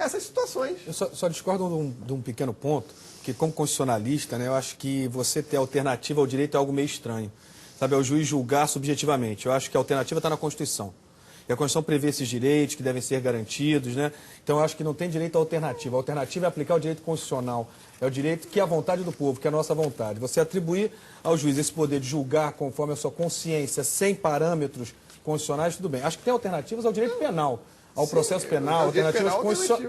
essas situações. Eu só discordo de um pequeno ponto, que como constitucionalista, né, eu acho que você ter alternativa ao direito é algo meio estranho. Sabe, é o juiz julgar subjetivamente. Eu acho que a alternativa está na Constituição. E a Constituição prevê esses direitos que devem ser garantidos, né? Então eu acho que não tem direito à alternativa. A alternativa é aplicar o direito constitucional. É o direito que é a vontade do povo, que é a nossa vontade. Você atribuir ao juiz esse poder de julgar conforme a sua consciência, sem parâmetros constitucionais, tudo bem. Acho que tem alternativas ao direito penal, ao processo penal, alternativas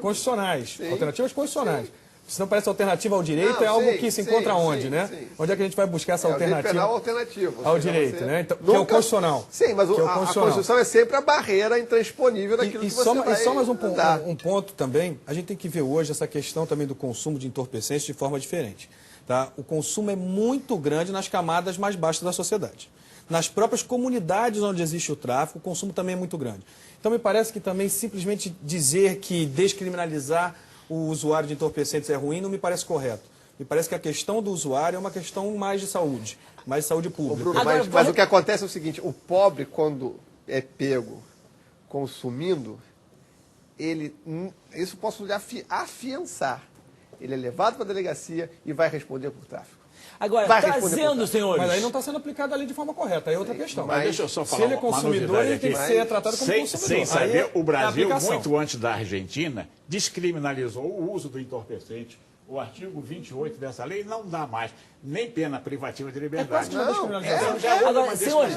constitucionais. Alternativas constitucionais. Senão parece alternativa ao direito, é algo que se encontra onde, né? Sim. Onde é que a gente vai buscar essa alternativa? O penal alternativo. Ao direito, né? Então, que é o constitucional. Sim, mas a Constituição é sempre a barreira intransponível daquilo que você vai E só mais um ponto também, a gente tem que ver hoje essa questão também do consumo de entorpecentes de forma diferente. Tá? O consumo é muito grande nas camadas mais baixas da sociedade. Nas próprias comunidades onde existe o tráfico, o consumo também é muito grande. Então me parece que também simplesmente dizer que descriminalizar o usuário de entorpecentes é ruim não me parece correto. Me parece que a questão do usuário é uma questão mais de saúde pública. Bruno, mas o que acontece é o seguinte, o pobre, quando é pego consumindo, isso posso afiançar. Ele é levado para a delegacia e vai responder por tráfico. Agora, trazendo, senhores... Mas aí não está sendo aplicada a lei de forma correta, aí é outra questão. Mas deixa eu só falar. Se ele é consumidor, ele tem que ser tratado como consumidor. Sem saber, o Brasil, muito antes da Argentina, descriminalizou o uso do entorpecente. O artigo 28 dessa lei não dá mais nem pena privativa de liberdade. Agora, senhores,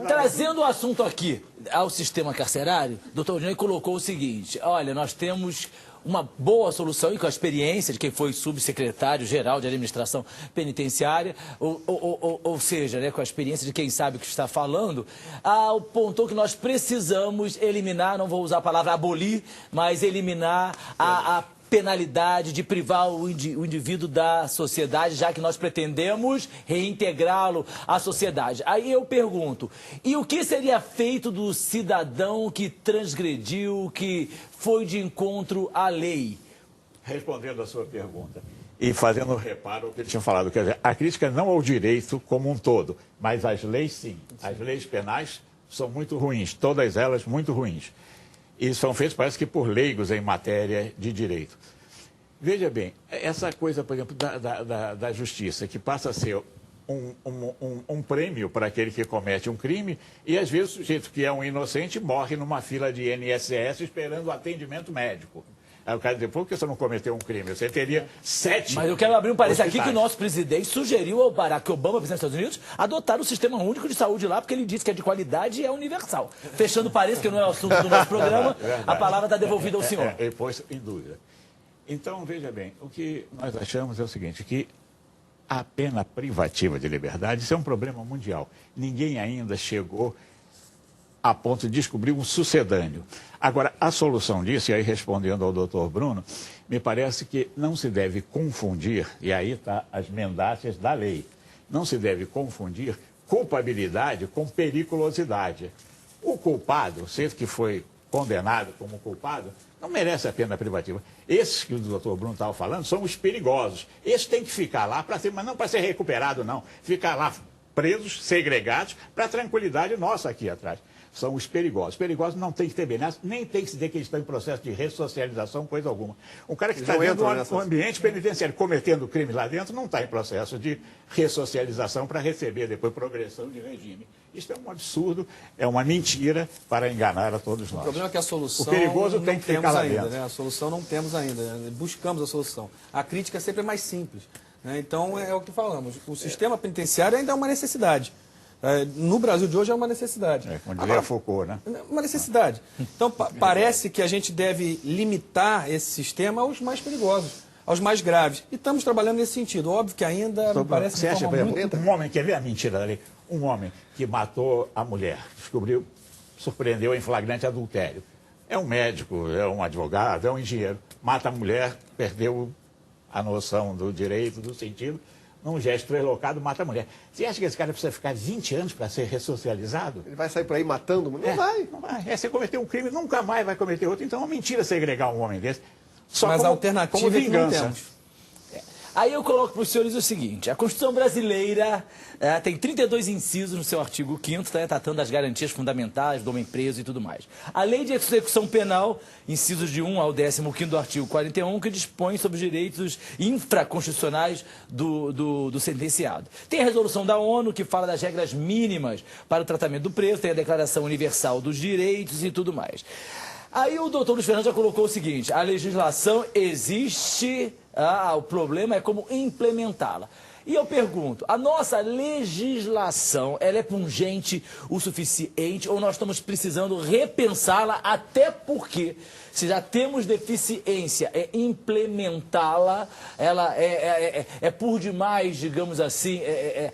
trazendo o assunto aqui ao sistema carcerário, o doutor Johnny colocou o seguinte, olha, nós temos uma boa solução, e com a experiência de quem foi subsecretário-geral de administração penitenciária, ou seja, né, com a experiência de quem sabe o que está falando, apontou que nós precisamos eliminar, não vou usar a palavra abolir, mas eliminar a penalidade de privar o indivíduo da sociedade, já que nós pretendemos reintegrá-lo à sociedade. Aí eu pergunto, e o que seria feito do cidadão que transgrediu, que foi de encontro à lei? Respondendo a sua pergunta e fazendo um reparo ao que ele tinha falado, quer dizer, a crítica não ao direito como um todo, mas às leis sim. As leis penais são muito ruins, todas elas muito ruins. E são feitos, parece que, por leigos em matéria de direito. Veja bem, essa coisa, por exemplo, da justiça, que passa a ser um prêmio para aquele que comete um crime, e às vezes o sujeito que é um inocente morre numa fila de INSS esperando atendimento médico. Aí o cara diz, por que você não cometeu um crime? Você teria 7... Mas eu quero abrir um parênteses aqui que o nosso presidente sugeriu ao Barack Obama, presidente dos Estados Unidos, adotar o sistema único de saúde lá, porque ele disse que é de qualidade e é universal. Fechando parênteses, que não é o assunto do nosso programa, a palavra está devolvida ao senhor. Ele pôs em dúvida. Então, veja bem, o que nós achamos é o seguinte, que a pena privativa de liberdade, isso é um problema mundial. Ninguém ainda chegou a ponto de descobrir um sucedâneo. Agora, a solução disso, e aí respondendo ao doutor Bruno, me parece que não se deve confundir, e aí está as mendácias da lei, não se deve confundir culpabilidade com periculosidade. O culpado, seja que foi condenado como culpado, não merece a pena privativa. Esses que o doutor Bruno estava falando são os perigosos. Esses têm que ficar lá, mas não para ser recuperado, não. Ficar lá presos, segregados, para a tranquilidade nossa aqui atrás. São os perigosos. Os perigosos não tem que ter benesse, nem tem que se dizer que eles estão em processo de ressocialização, coisa alguma. Um cara que está dentro do ambiente penitenciário cometendo crime lá dentro não está em processo de ressocialização para receber depois progressão de regime. Isso é um absurdo, é uma mentira para enganar a todos nós. O problema é que a solução o perigoso tem que ficar lá dentro. Né? A solução não temos ainda, buscamos a solução. A crítica sempre é mais simples. Né? Então é o que falamos, o sistema penitenciário ainda é uma necessidade. No Brasil de hoje é uma necessidade. Como diria Foucault, né? Uma necessidade. Então, parece que a gente deve limitar esse sistema aos mais perigosos, aos mais graves. E estamos trabalhando nesse sentido. Óbvio que ainda me parece Você acha, por exemplo, muito... um homem, quer ver a mentira dali? Um homem que matou a mulher, surpreendeu em flagrante adultério. É um médico, é um advogado, é um engenheiro. Mata a mulher, perdeu a noção do direito, do sentido, num gesto relocado, mata a mulher. Você acha que esse cara precisa ficar 20 anos para ser ressocializado? Ele vai sair por aí matando? Não vai. Não vai. Você cometeu um crime, nunca mais vai cometer outro. Então é uma mentira segregar um homem desse. Só Mas como, a alternativa como vingança. não temos. Aí eu coloco para os senhores o seguinte: a Constituição brasileira tem 32 incisos no seu artigo 5º, tratando das garantias fundamentais do homem preso e tudo mais. A Lei de Execução Penal, incisos de 1 ao 15º do artigo 41, que dispõe sobre os direitos infraconstitucionais do sentenciado. Tem a resolução da ONU, que fala das regras mínimas para o tratamento do preso, tem a Declaração Universal dos Direitos e tudo mais. Aí o doutor Luiz Fernando já colocou o seguinte: a legislação existe, o problema é como implementá-la. E eu pergunto, a nossa legislação, ela é pungente o suficiente ou nós estamos precisando repensá-la, até porque, se já temos deficiência implementá-la, ela é por demais, digamos assim,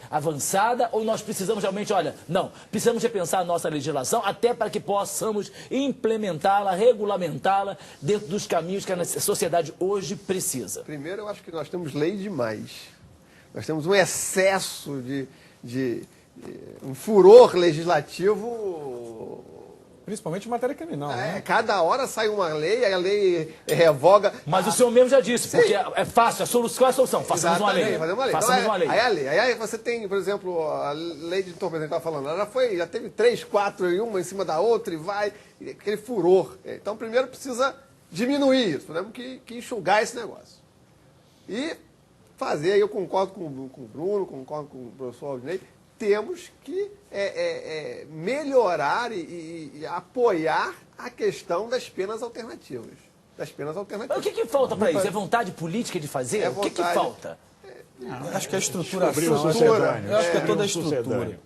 avançada, ou nós precisamos realmente, olha, não, precisamos repensar a nossa legislação até para que possamos implementá-la, regulamentá-la dentro dos caminhos que a sociedade hoje precisa? Primeiro, eu acho que nós temos lei demais. Nós temos um excesso de um furor legislativo. Principalmente em matéria criminal, né? Cada hora sai uma lei, aí a lei revoga. Mas o senhor mesmo já disse, porque é fácil, qual é a solução? Façamos uma lei. Façamos uma lei. Aí você tem, por exemplo, a lei de entorpecente que estava falando, ela já teve 3, 4 e uma em cima da outra e vai, aquele furor. Então, primeiro precisa diminuir isso, temos que enxugar esse negócio. E fazer, aí eu concordo com o Bruno, concordo com o professor Aldinei, temos que melhorar e apoiar a questão das penas alternativas. Mas o que falta para isso? É vontade política de fazer? O que falta? Acho que a estruturação. Eu acho que é toda a estrutura.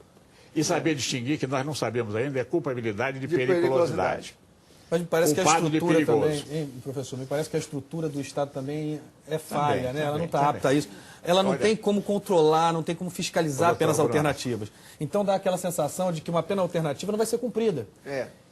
E saber distinguir, que nós não sabemos ainda, é culpabilidade de periculosidade. Mas me parece que a estrutura também, professor, me parece que a estrutura do Estado também é falha, né? Ela não está apta a isso. Ela não tem como controlar, não tem como fiscalizar penas alternativas. Então dá aquela sensação de que uma pena alternativa não vai ser cumprida.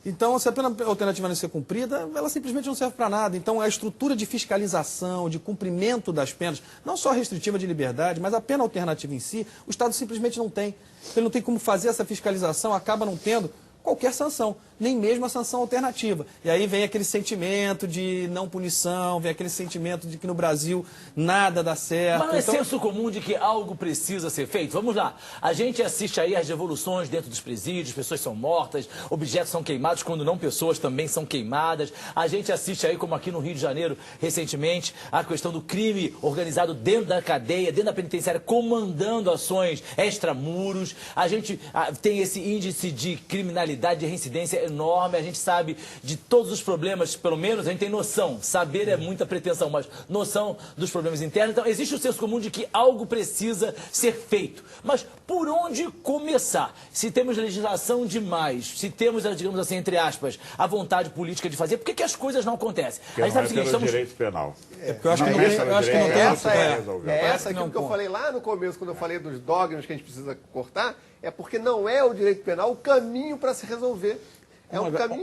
Então, se a pena alternativa não ser cumprida, ela simplesmente não serve para nada. Então, a estrutura de fiscalização, de cumprimento das penas, não só restritiva de liberdade, mas a pena alternativa em si, o Estado simplesmente não tem. Ele não tem como fazer essa fiscalização, acaba não tendo qualquer sanção, nem mesmo a sanção alternativa. E aí vem aquele sentimento de não punição, vem aquele sentimento de que no Brasil nada dá certo. Mas não é senso comum de que algo precisa ser feito? Vamos lá, a gente assiste aí às revoluções dentro dos presídios, pessoas são mortas, objetos são queimados, quando não pessoas também são queimadas. A gente assiste aí, como aqui no Rio de Janeiro, recentemente, a questão do crime organizado dentro da cadeia, dentro da penitenciária, comandando ações extramuros. A gente tem esse índice de criminalidade, de reincidência enorme, a gente sabe de todos os problemas, pelo menos a gente tem noção, saber é muita pretensão, mas noção dos problemas internos. Então existe o senso comum de que algo precisa ser feito, mas por onde começar? Se temos legislação demais, se temos, digamos assim, entre aspas, a vontade política de fazer, por que as coisas não acontecem? Porque não é pelo direito penal. Porque eu acho que não tem. Essa aqui que eu falei lá no começo, quando eu falei dos dogmas que a gente precisa cortar, é porque não é o direito penal o caminho para se resolver.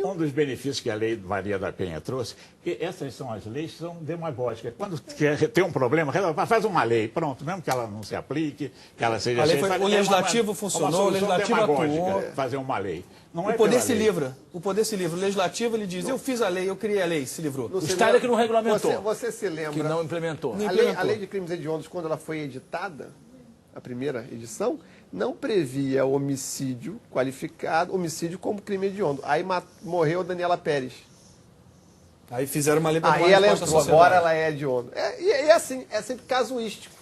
Um dos benefícios que a lei Maria da Penha trouxe, que essas são as leis que são demagógicas. Quando tem um problema, faz uma lei, pronto, mesmo que ela não se aplique, que ela seja... O legislativo funcionou, o legislativo atuou. Fazer uma lei. O poder se livra. O poder se livra. O legislativo, ele diz, eu fiz a lei, eu criei a lei, se livrou. O Estado é que não regulamentou. Você se lembra... Que não implementou. A lei de crimes hediondos, quando ela foi editada, a primeira edição, não previa homicídio qualificado, homicídio como crime hediondo. Aí morreu Daniela Pérez. Aí fizeram uma lei para ela entrou, agora ela é hediondo. E assim, é sempre casuístico.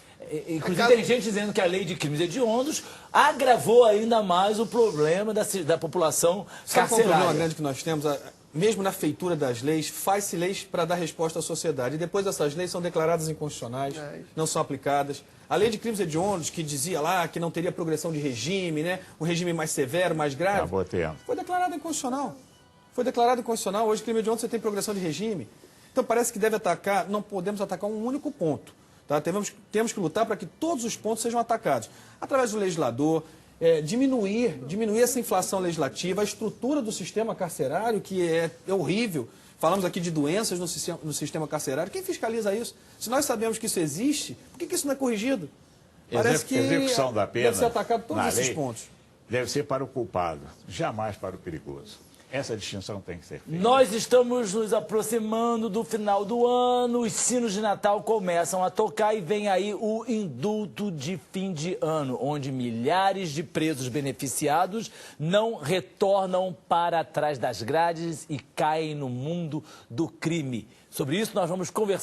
Inclusive tem gente dizendo que a lei de crimes hediondos agravou ainda mais o problema da população carcerária. Sabe qual é o problema grande que nós temos? Mesmo na feitura das leis, faz-se leis para dar resposta à sociedade. E depois essas leis são declaradas inconstitucionais, não são aplicadas. A lei de crimes hediondos, que dizia lá que não teria progressão de regime, né? Um regime mais severo, mais grave, foi declarada inconstitucional. Foi declarada inconstitucional. Hoje, crime hediondo, você tem progressão de regime. Então, parece que deve atacar, não podemos atacar um único ponto. Tá? Temos que lutar para que todos os pontos sejam atacados. Através do legislador, diminuir essa inflação legislativa, a estrutura do sistema carcerário, que é horrível. Falamos aqui de doenças no sistema carcerário. Quem fiscaliza isso? Se nós sabemos que isso existe, por que isso não é corrigido? Parece que execução da pena deve ser atacado todos esses lei pontos. Deve ser para o culpado, jamais para o perigoso. Essa distinção tem que ser feita. Nós estamos nos aproximando do final do ano, os sinos de Natal começam a tocar e vem aí o indulto de fim de ano, onde milhares de presos beneficiados não retornam para trás das grades e caem no mundo do crime. Sobre isso nós vamos conversar.